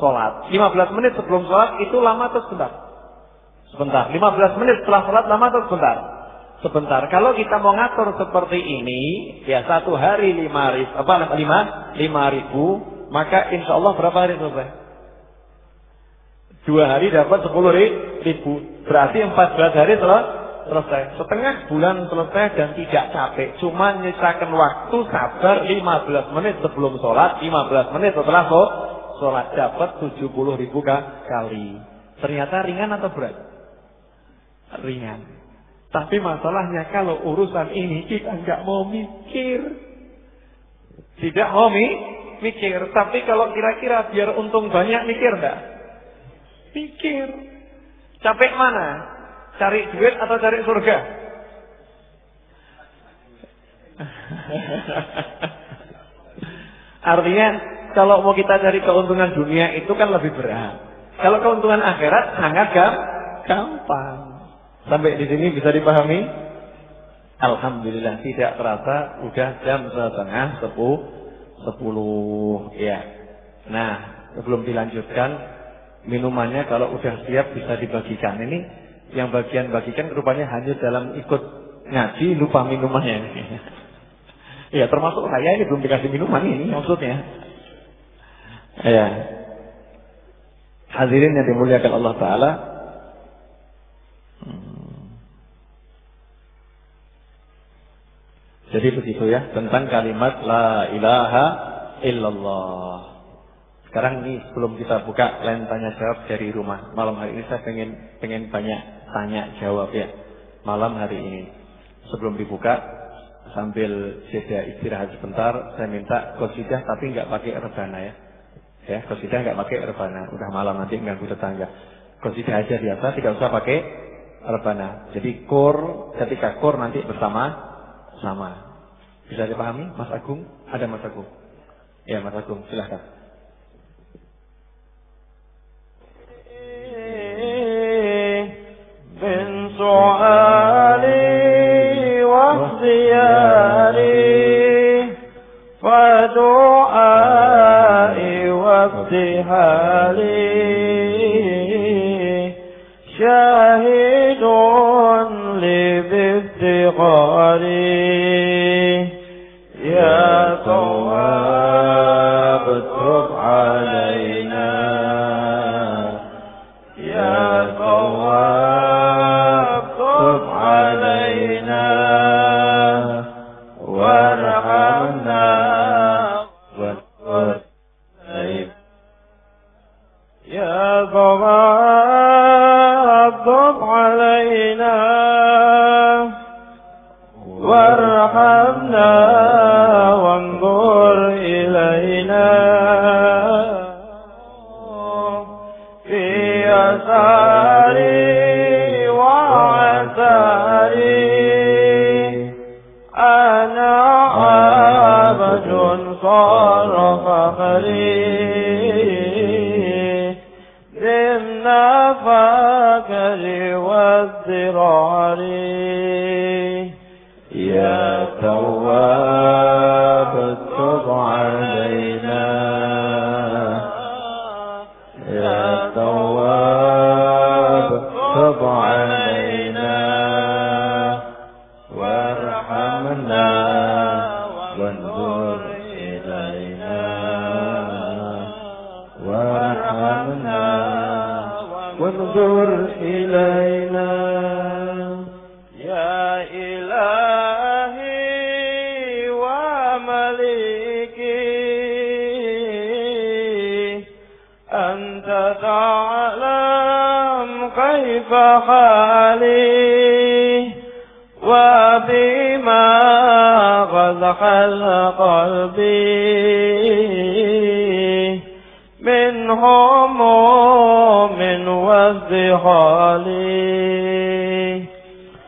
sholat. 15 menit sebelum sholat itu lama atau sebentar? Sebentar. 15 menit setelah sholat lama atau sebentar? Sebentar. Kalau kita mau ngatur seperti ini, ya 1 hari 5.000, maka insya Allah berapa hari selesai? 2 hari dapat 10.000. Berarti 14 hari selesai. Setengah bulan selesai dan tidak capek. Cuma nyisakan waktu sabar 15 menit sebelum sholat, 15 menit setelah sholat. Dapat 70.000 kali. Ternyata ringan atau berat? Ringan. Tapi masalahnya kalau urusan ini kita nggak mau mikir. Tidak mau mikir. Tapi kalau kira-kira biar untung banyak mikir nggak? Mikir. Capek mana? Cari duit atau cari surga? Artinya kalau mau kita cari keuntungan dunia itu kan lebih berat. Kalau keuntungan akhirat sangat gampang. Sampai di sini bisa dipahami? Alhamdulillah tidak terasa udah jam 9:30 ya. Nah, sebelum dilanjutkan minumannya kalau udah siap bisa dibagikan. Ini yang bagian-bagikan rupanya hanya dalam ikut ngaji lupa minumannya. Ya termasuk saya ini belum dikasih minuman ini maksudnya. Ya. Hadirin yang dimuliakan Allah Ta'ala. Jadi begitu ya tentang kalimat la ilaha illallah. Sekarang ini sebelum kita buka line tanya jawab dari rumah. Malam hari ini saya pengen banyak tanya jawab ya. Malam hari ini sebelum dibuka sambil jeda istirahat sebentar, saya minta qasidah tapi nggak pakai rebana ya. Ya qasidah nggak pakai rebana. Udah malam nanti mengganggu tetangga. Qasidah aja biasa, tidak usah pakai rebana. Jadi ketika kur nanti bersama. Bisa dipahami Mas Agung? Ada Mas Agung? Ya Mas Agung silahkan. Bin su'ali wa ziyari wa du'ai wa ibtihali syahidun li biftiqari يا تواب تب علينا يا تواب تب علينا وارحمنا يا تواب تب علينا وارحمنا يا تواب تب علينا يا تواب تب علينا وارحمنا وانظر إلينا وارحمنا وانظر إلينا يا إلهي ومليكي أنت تعلم كيف حالي وبما قد حل قلبي من هموم وازدحال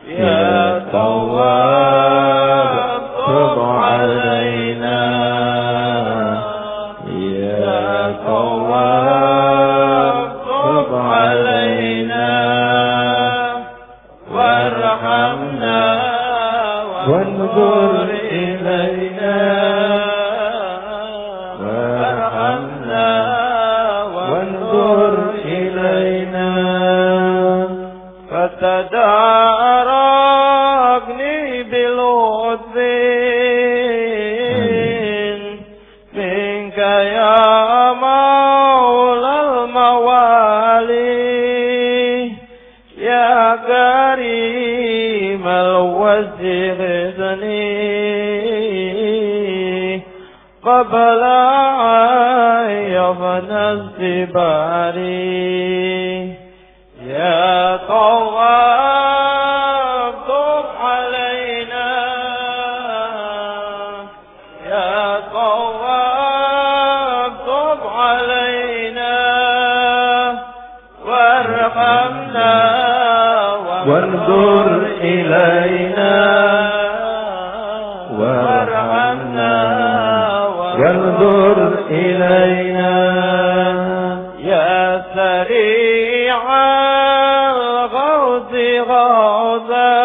يا تواب تب علينا يا تواب تب علينا وارحمنا وانظر إلينا وارحمنا يا مولى الموالي يا كريم الوجه غزني قبل أن يفنى الزبار يا طواب طب علينا يا طواب طب علينا وارحمنا وانظر إلينا وارحمنا وانظر إلينا يا سريع الغوث غوثا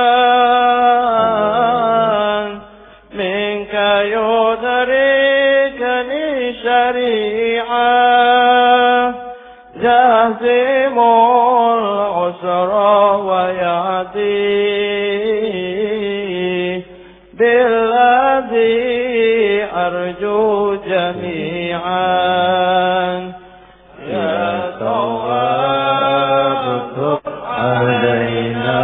منك يدركني شريعا جازم العسر ويهدي بالذي أرجو جميعا يا تواب تب علينا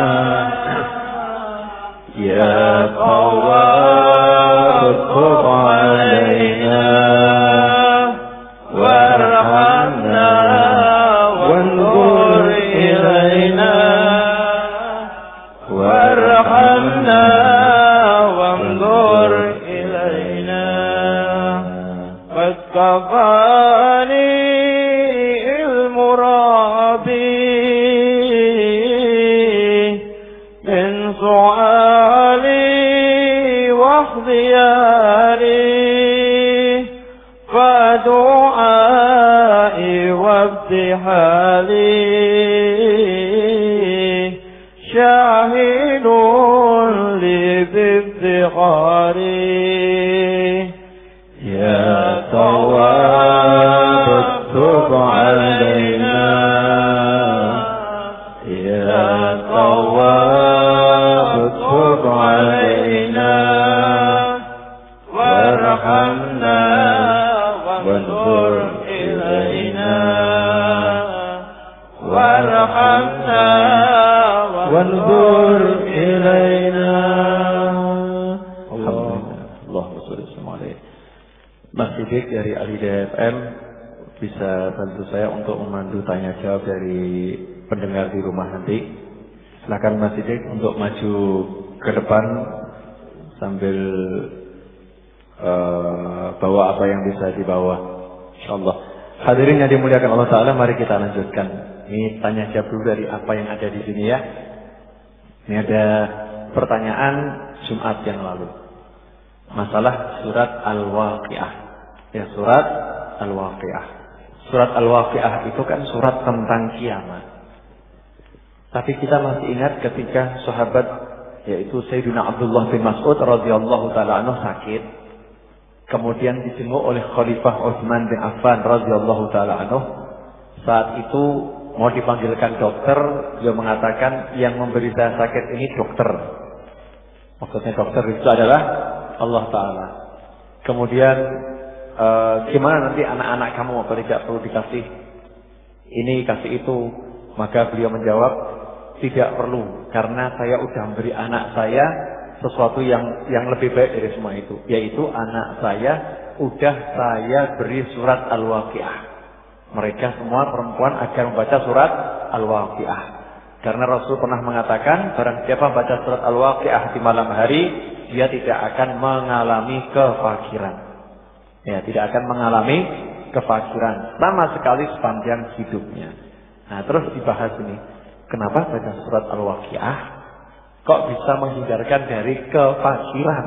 يا تواب تب علينا وارحمنا وانظر إلينا وارحمنا وانظر إلينا قد كفاني علم ربي من سؤالي واختياري فدعائي وابتحالي شاهد لي بافتخاري يا تواب تب علينا يا تواب تب علينا وارحمنا وانظر إلينا وارحمنا وانظر إلينا. Allahumma sholli wa sallim alaihi. Mas Sidik dari Al-Hidayah FM bisa bantu saya untuk memandu tanya jawab dari pendengar di rumah nanti. Silakan Mas Sidik untuk maju ke depan sambil bawa apa yang bisa dibawa. Insyaallah. Hadirin yang dimuliakan Allah Ta'ala, mari kita lanjutkan. Ini tanya jawab dulu dari apa yang ada di sini ya. Ini ada pertanyaan Jumat yang lalu. Masalah surat Al-Waqi'ah. Ya, surat Al-Waqi'ah. Surat Al-Waqi'ah itu kan surat tentang kiamat. Tapi kita masih ingat ketika sahabat yaitu Sayyidina Abdullah bin Mas'ud radhiyallahu taala anhu sakit. Kemudian dijenguk oleh Khalifah Utsman bin Affan radhiyallahu taala anhu. Saat itu mau dipanggilkan dokter, dia mengatakan yang memberi saya sakit ini dokter. Maksudnya dokter itu adalah Allah Ta'ala. Kemudian gimana nanti anak-anak kamu, apa tidak perlu dikasih ini, kasih itu? Maka beliau menjawab, tidak perlu, karena saya udah memberi anak saya sesuatu yang lebih baik dari semua itu, yaitu anak saya udah saya beri surat Al-Waqi'ah. Mereka semua perempuan agar membaca surat Al-Waqi'ah. Karena Rasul pernah mengatakan, barang siapa baca surat Al-Waqi'ah di malam hari, dia tidak akan mengalami kefakiran. Ya, tidak akan mengalami kefakiran sama sekali sepanjang hidupnya. Nah, terus dibahas ini, kenapa baca surat Al-Waqi'ah kok bisa menghindarkan dari kefakiran?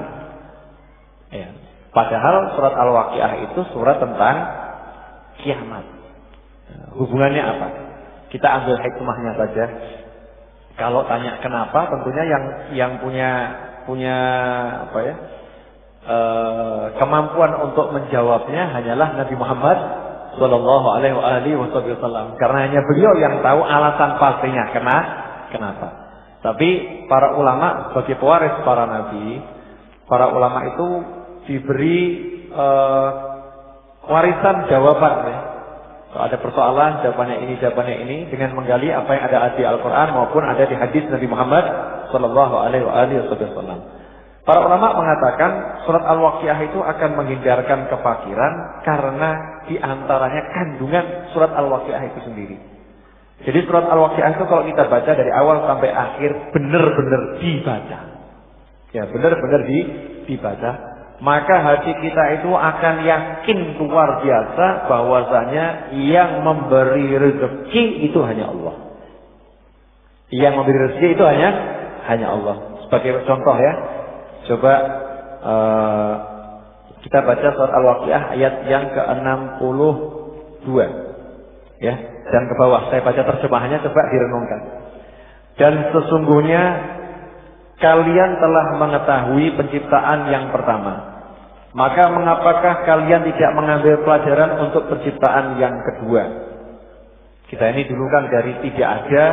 Ya, padahal surat Al-Waqi'ah itu surat tentang kiamat. Hubungannya apa? Kita ambil hikmahnya saja. Kalau tanya kenapa, tentunya yang punya apa ya, kemampuan untuk menjawabnya hanyalah Nabi Muhammad Sallallahu Alaihi Wasallam. Karena hanya beliau yang tahu alasan pastinya kenapa. Tapi para ulama sebagai pewaris para nabi, para ulama itu diberi warisan jawaban ya. Kalau ada persoalan, jawabannya ini dengan menggali apa yang ada di Al-Quran maupun ada di hadis Nabi Muhammad Sallallahu Alaihi Wasallam. Para ulama mengatakan surat Al-Waqiah itu akan menghindarkan kefakiran karena diantaranya kandungan surat Al-Waqiah itu sendiri. Jadi surat Al-Waqiah itu kalau kita baca dari awal sampai akhir benar-benar dibaca. Ya, benar-benar dibaca. Maka hati kita itu akan yakin luar biasa bahwasanya yang memberi rezeki itu hanya Allah. Yang memberi rezeki itu hanya Allah. Sebagai contoh ya, coba kita baca surat Al-Waqiah ayat yang ke-62 ya, dan ke bawah saya baca terjemahannya, coba direnungkan. Dan sesungguhnya kalian telah mengetahui penciptaan yang pertama, maka mengapakah kalian tidak mengambil pelajaran untuk penciptaan yang kedua? Kita ini dulu kan dari tidak ada,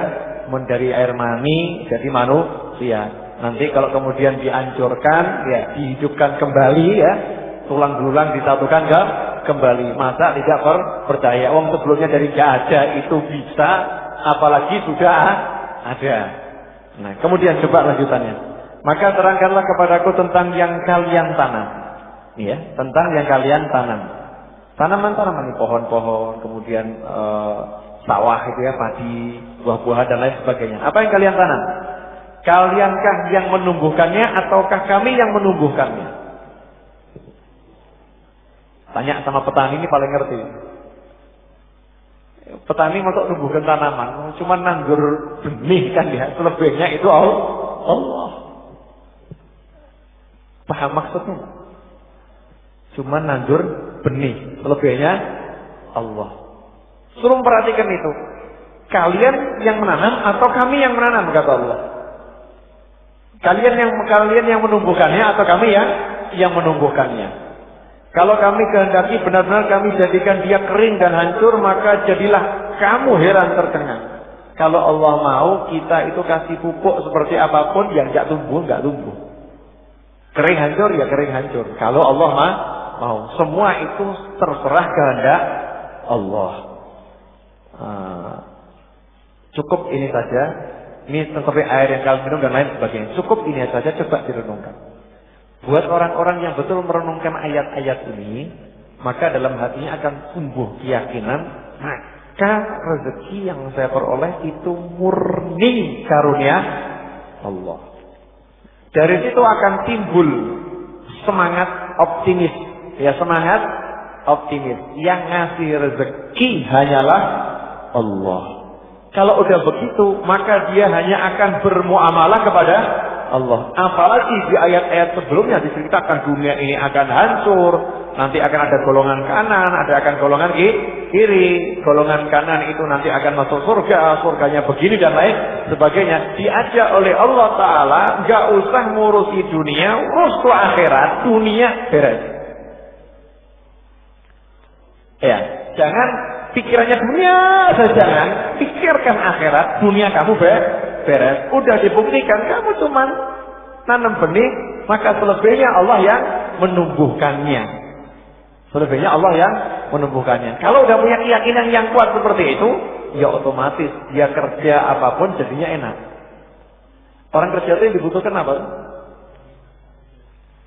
dari air mani jadi manusia. Nanti kalau kemudian dihancurkan, ya dihidupkan kembali ya, tulang belulang disatukan kembali. Masa tidak percaya? Wong sebelumnya dari tidak ada itu bisa, apalagi sudah ada. Nah, kemudian coba lanjutannya. Maka terangkanlah kepadaku tentang yang kalian tanam. Ya, tentang yang kalian tanam. Tanaman-tanaman, pohon-pohon, kemudian sawah itu ya, padi, buah-buahan dan lain sebagainya. Apa yang kalian tanam? Kaliankah yang menumbuhkannya ataukah kami yang menumbuhkannya? Tanya sama petani, ini paling ngerti. Petani untuk numbuhkan tanaman, cuma nanggur benih kan ya, selebihnya itu Allah. Paham maksudnya? Cuma nanggur benih, selebihnya Allah. Suruh perhatikan itu. Kalian yang menanam atau kami yang menanam, kata Allah. Kalian yang menumbuhkannya atau kami yang menumbuhkannya. Kalau kami kehendaki benar-benar kami jadikan dia kering dan hancur, maka jadilah kamu heran tercengang. Kalau Allah mau, kita itu kasih pupuk seperti apapun, yang nggak tumbuh. Kering hancur ya kering hancur. Kalau Allah mau, semua itu terserah kehendak Allah. Cukup ini saja. Ini seperti air yang kalian minum dan lain sebagainya. Cukup ini saja, coba direnungkan. Buat orang-orang yang betul merenungkan ayat-ayat ini, maka dalam hatinya akan tumbuh keyakinan, maka rezeki yang saya peroleh itu murni karunia Allah. Dari situ akan timbul semangat optimis. Ya, semangat optimis. Yang ngasih rezeki hanyalah Allah. Kalau udah begitu, maka dia hanya akan bermuamalah kepada Allah. Apalagi di ayat-ayat sebelumnya diceritakan dunia ini akan hancur, nanti akan ada golongan kanan, akan golongan kiri. Golongan kanan itu nanti akan masuk surga, surganya begini dan lain sebagainya. Diajak oleh Allah Ta'ala, gak usah ngurusi dunia, urus ke akhirat, dunia beres. Ya, jangan pikirannya dunia saja, jangan pikirkan akhirat, dunia kamu beres. Udah dibuktikan kamu cuma nanam benih, maka selebihnya Allah yang menumbuhkannya. Selebihnya Allah yang menumbuhkannya. Kalau udah punya keyakinan yang kuat seperti itu, ya otomatis dia kerja apapun jadinya enak. Orang kerja itu yang dibutuhkan apa?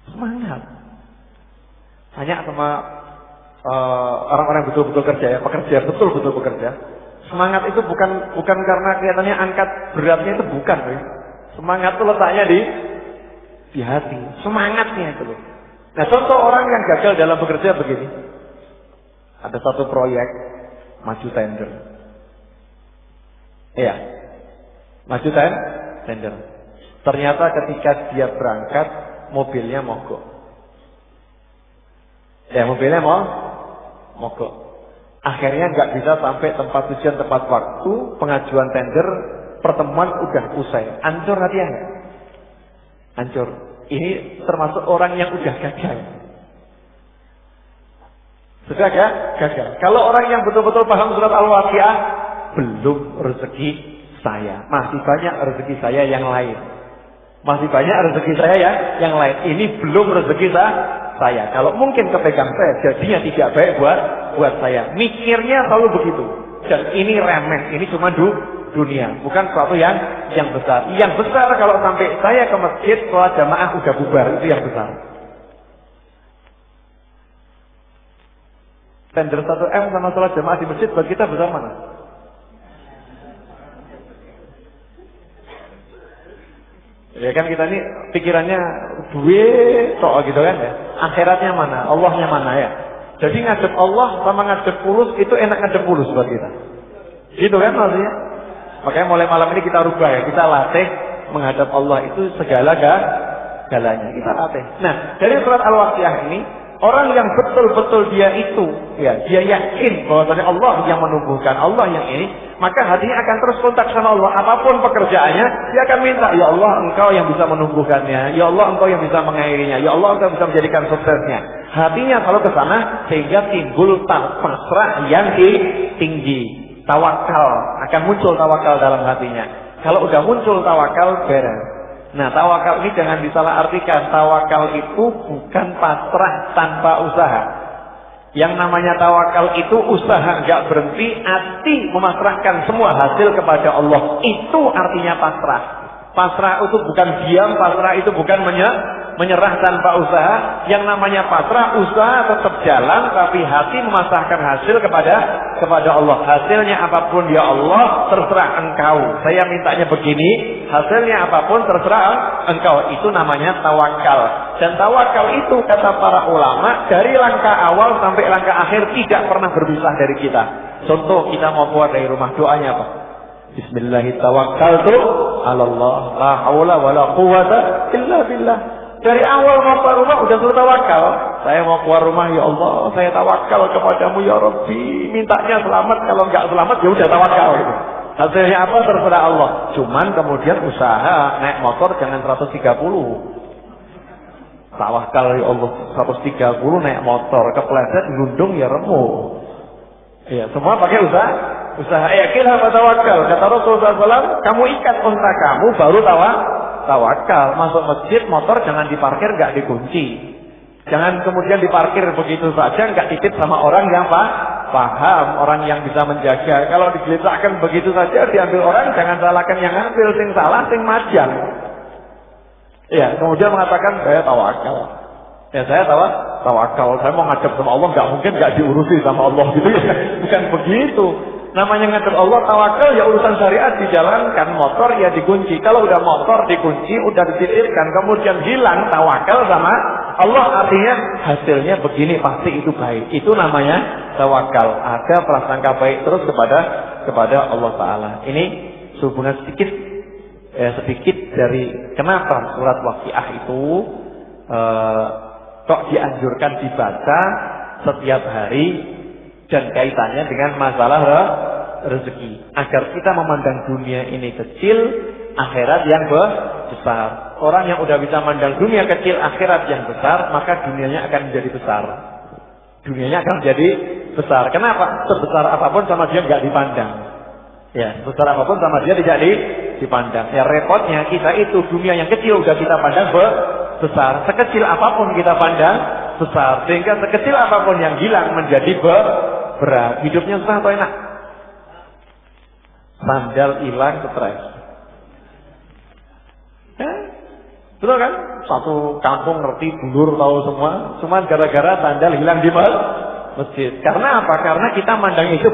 Semangat. Tanya sama orang-orang betul-betul kerja ya, pekerja betul-betul bekerja. Semangat itu bukan karena kelihatannya angkat beratnya, itu bukan. Semangat itu letaknya di hati. Semangatnya itu loh. Nah, contoh orang yang gagal dalam bekerja begini. Ada satu proyek maju tender. Iya. Maju tender. Ternyata ketika dia berangkat mobilnya mogok. Ya, mobilnya mogok. Akhirnya nggak bisa sampai tempat tujuan tepat waktu, pengajuan tender, pertemuan udah usai. Hancur hatinya nggak? Hancur. Ini termasuk orang yang udah gagal. Sudah gagal. Kalau orang yang betul-betul paham surat Al-Waqiah, belum rezeki saya, masih banyak rezeki saya yang lain. Masih banyak rezeki saya yang lain. Ini belum rezeki saya. Kalau mungkin kepegang saya, jadinya tidak baik buat saya. Mikirnya selalu begitu. Dan ini remeh, ini cuma dunia, bukan sesuatu yang besar. Yang besar kalau sampai saya ke masjid, sholat jamaah udah bubar, itu yang besar. Tender 1M sama sholat jamaah di masjid buat kita besar mana? Ya kan kita ini pikirannya duit tok gitu kan ya. Akhiratnya mana? Allahnya mana ya? Jadi ngadep Allah sama ngadep fulus itu enak ngadep fulus buat kita. Gitu kan maksudnya? Makanya mulai malam ini kita rubah ya. Kita latih menghadap Allah itu segalanya. Kita latih. Nah, dari surat Al-Waqiah ini, orang yang betul-betul dia itu, ya, dia yakin bahwasanya Allah yang menumbuhkan, Allah yang ini, maka hatinya akan terus kontak sama Allah. Apapun pekerjaannya, dia akan minta, ya Allah, Engkau yang bisa menumbuhkannya, ya Allah, Engkau yang bisa mengakhirinya, ya Allah, Engkau bisa menjadikan suksesnya. Hatinya selalu ke sana sehingga timbul pasrah yang tinggi. Tawakal, akan muncul tawakal dalam hatinya. Kalau udah muncul tawakal, beres. Nah, tawakal ini jangan disalahartikan. Tawakal itu bukan pasrah tanpa usaha. Yang namanya tawakal itu usaha nggak berhenti, hati memasrahkan semua hasil kepada Allah. Itu artinya pasrah. Pasrah itu bukan diam, pasrah itu bukan menyerah tanpa usaha. Yang namanya pasrah, usaha tetap jalan, tapi hati memasrahkan hasil kepada Allah. Hasilnya apapun ya Allah, terserah Engkau. Saya mintanya begini, hasilnya apapun terserah Engkau. Itu namanya tawakal. Dan tawakal itu kata para ulama, dari langkah awal sampai langkah akhir tidak pernah berpisah dari kita. Contoh, kita mau keluar dari rumah, doanya apa? Bismillahirrahmanirrahim. 'alallah, la haula wala quwwata illa billah. Dari awal mau keluar rumah udah suruh tawakal. Saya mau keluar rumah, ya Allah, saya tawakal kepadamu ya Rabbi. Mintanya selamat, kalau enggak selamat ya udah tawakal gitu. Hasilnya apa terserah Allah. Cuman kemudian usaha naik motor jangan 130. Tawakal ya Allah 130 naik motor, kepleset gundung ya remuk. Ya, semua pakai usaha. Yakinlah tawakal. Kata Rasulullah SAW, kamu ikat unta kamu baru tawakal. Masuk masjid, motor jangan diparkir, nggak dikunci. Jangan kemudian diparkir begitu saja, nggak titip sama orang yang paham, orang yang bisa menjaga. Kalau digeletakkan begitu saja, diambil orang, jangan salahkan yang ngambil, sing salah, sing majang. Ya, kemudian mengatakan saya tawakal. Ya saya tawakal. Saya mau ngadep sama Allah, nggak mungkin nggak diurusi sama Allah gitu ya. Bukan begitu. Namanya ngadep Allah, tawakal ya urusan syariat dijalankan, motor ya dikunci. Kalau udah motor dikunci, udah dititipkan, kemudian hilang tawakal sama Allah, artinya hasilnya begini pasti itu baik. Itu namanya tawakal. Ada prasangka baik terus kepada Allah Taala. Ini sehubungan sedikit dari kenapa surat Waqiah itu kok dianjurkan dibaca setiap hari dan kaitannya dengan masalah rezeki, agar kita memandang dunia ini kecil, akhirat yang besar. Orang yang udah bisa memandang dunia kecil, akhirat yang besar, maka dunianya akan menjadi besar. Dunianya akan menjadi besar. Kenapa? Sebesar apapun sama dia nggak dipandang. Ya, sebesar apapun sama dia tidak dipandang. Ya, repotnya kita itu dunia yang kecil udah kita pandang besar. Sekecil apapun kita pandang besar, sehingga sekecil apapun yang hilang menjadi berat. Hidupnya susah atau enak? Sandal hilang, stres. Betul kan? Satu kampung ngerti, bulur tahu semua. Cuman gara-gara sandal hilang di masjid. Karena apa? Karena kita mandang itu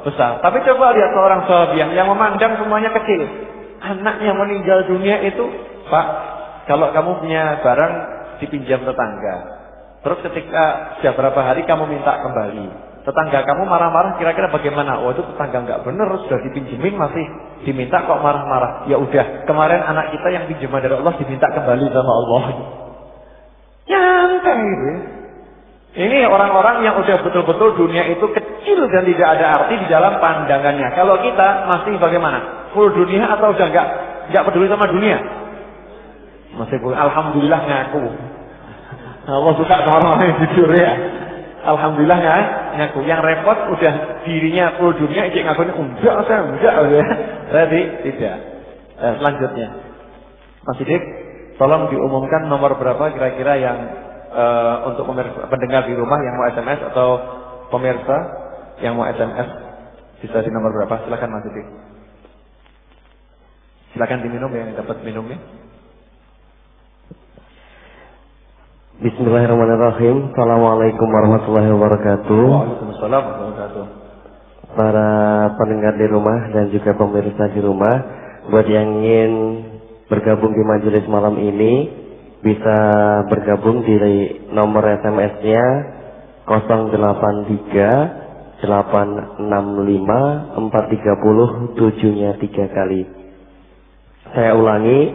besar. Tapi coba lihat seorang sahabat yang memandang semuanya kecil. Anaknya meninggal dunia itu, Pak, kalau kamu punya barang dipinjam tetangga, terus ketika sudah berapa hari kamu minta kembali, tetangga kamu marah-marah, kira-kira bagaimana? Oh, itu tetangga nggak bener, sudah dipinjemin masih diminta kok marah-marah. Ya udah, kemarin anak kita yang pinjaman dari Allah diminta kembali sama Allah. Nyantai gitu. Ini orang-orang yang udah betul-betul dunia itu kecil dan tidak ada arti di dalam pandangannya. Kalau kita masih bagaimana? Full dunia atau udah nggak peduli sama dunia? Masih boleh. Alhamdulillah ngaku. Allah suka sama orang yang jujur ya. Alhamdulillah ngaku. Yang repot udah dirinya full dunia, ijik ngakunya enggak ya. Berarti tidak. Selanjutnya, Mas Sidik, tolong diumumkan nomor berapa kira-kira yang untuk pendengar di rumah yang mau SMS atau pemirsa yang mau SMS bisa di nomor berapa? Silakan Mas Siti. Silakan diminum ya, yang dapat minumnya. Bismillahirrahmanirrahim. Assalamualaikum warahmatullahi wabarakatuh. Waalaikumsalam warahmatullahi wabarakatuh. Para pendengar di rumah dan juga pemirsa di rumah, buat yang ingin bergabung di majelis malam ini bisa bergabung di nomor SMS-nya 083 865 430 7-nya 3 kali. Saya ulangi